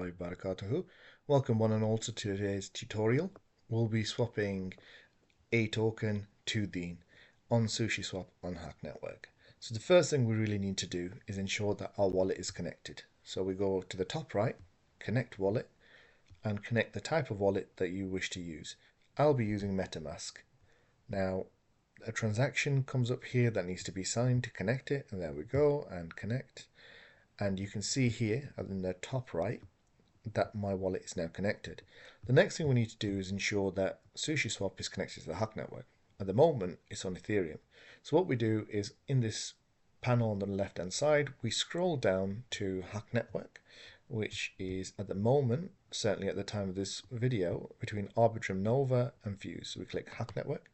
warahmatullahi wabarakatuh. Welcome one and all to today's tutorial. We'll be swapping a token to Dean on SushiSwap on HAQQ Network. So the first thing we really need to do is ensure that our wallet is connected. So we go to the top right, connect wallet, and connect the type of wallet that you wish to use. I'll be using MetaMask. Now, a transaction comes up here that needs to be signed to connect it, and there we go, and connect. And you can see here in the top right that my wallet is now connected. The next thing we need to do is ensure that SushiSwap is connected to the HAQQ network. At the moment, it's on Ethereum. So what we do is in this panel on the left hand side, we scroll down to HAQQ network, which is at the moment, certainly at the time of this video, between Arbitrum Nova and Fuse. So we click HAQQ network.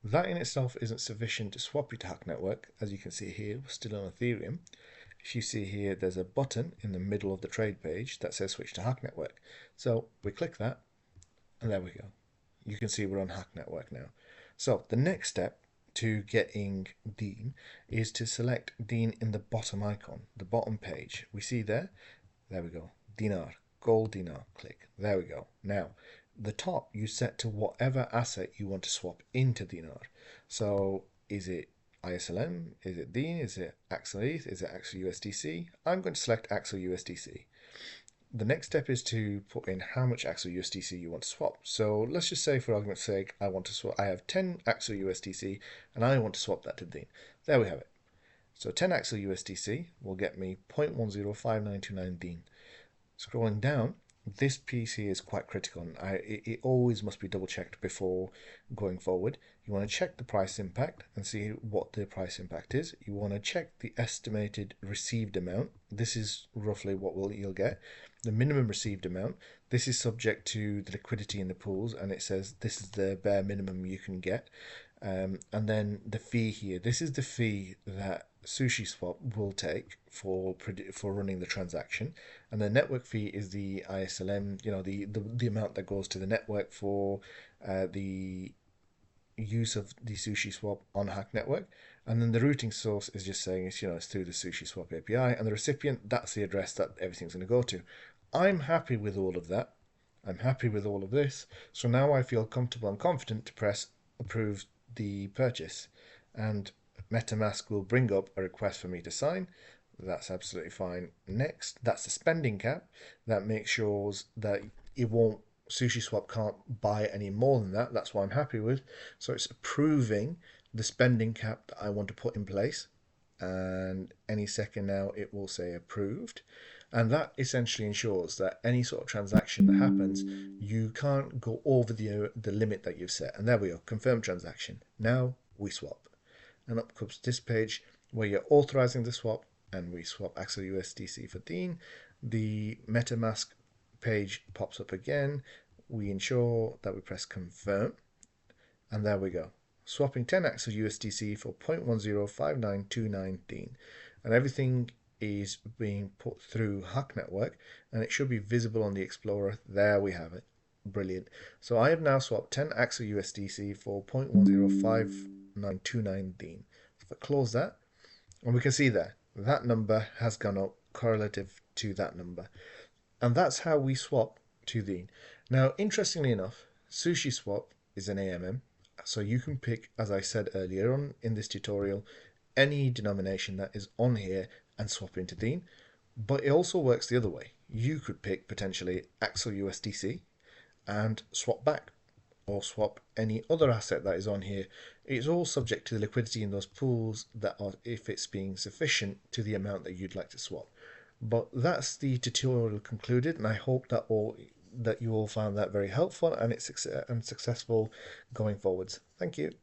That in itself isn't sufficient to swap you to HAQQ network. As you can see here, we're still on Ethereum. If you see here, there's a button in the middle of the trade page that says switch to HAQQ network. So we click that, and there we go. You can see we're on HAQQ network now. So the next step to getting Dean is to select Dean in the bottom icon, the bottom page. We see there we go, dinar, gold dinar, click, there we go. Now, the top you set to whatever asset you want to swap into dinar. So is it ISLM? Is it Dean? Is it Axel ETH? Is it Axel USDC? I'm going to select Axel USDC. The next step is to put in how much Axel USDC you want to swap. So let's just say, for argument's sake, I have 10 Axel USDC and I want to swap that to Dean. There we have it. So 10 Axel USDC will get me 0.105929 Dean. Scrolling down, this piece here is quite critical. It always must be double checked before going forward. You want to check the price impact and see what the price impact is. You want to check the estimated received amount. This is roughly what you'll get. The minimum received amount. This is subject to the liquidity in the pools, and it says this is the bare minimum you can get. And then the fee here. This is the fee that SushiSwap will take for running the transaction, and the network fee is the ISLM, the amount that goes to the network for the use of the SushiSwap on HAQQ network. And then the routing source is just saying it's through the SushiSwap API, and the recipient, that's the address that everything's going to go to. I'm happy with all of that. I'm happy with all of this. So now I feel comfortable and confident to press approve the purchase, and MetaMask will bring up a request for me to sign. That's absolutely fine. Next, that's the spending cap. That makes sure that SushiSwap can't buy any more than that. That's what I'm happy with. So it's approving the spending cap that I want to put in place. And any second now it will say approved. And that essentially ensures that any sort of transaction that happens, you can't go over the limit that you've set. And there we go, confirm transaction. Now we swap. And up comes this page where you're authorizing the swap, and we swap Axel USDC for Dean. The MetaMask page pops up again. We ensure that we press confirm, and there we go. Swapping 10 Axel USDC for 0.105929 Dean. And everything is being put through HAQQ network, and it should be visible on the Explorer. There we have it. Brilliant. So I have now swapped 10 Axel USDC for 0.105929 Dean. If I close that, and we can see there, that number has gone up correlative to that number. And that's how we swap to Dean. Now, interestingly enough, SushiSwap is an AMM, so you can pick, as I said earlier on in this tutorial, any denomination that is on here and swap into Dean. But it also works the other way. You could pick potentially Axel USDC and swap back, or swap any other asset that is on here. It's all subject to the liquidity in those pools that are, if it's being sufficient to the amount that you'd like to swap. But that's the tutorial concluded, and I hope that you all found that very helpful and it's successful going forwards. Thank you.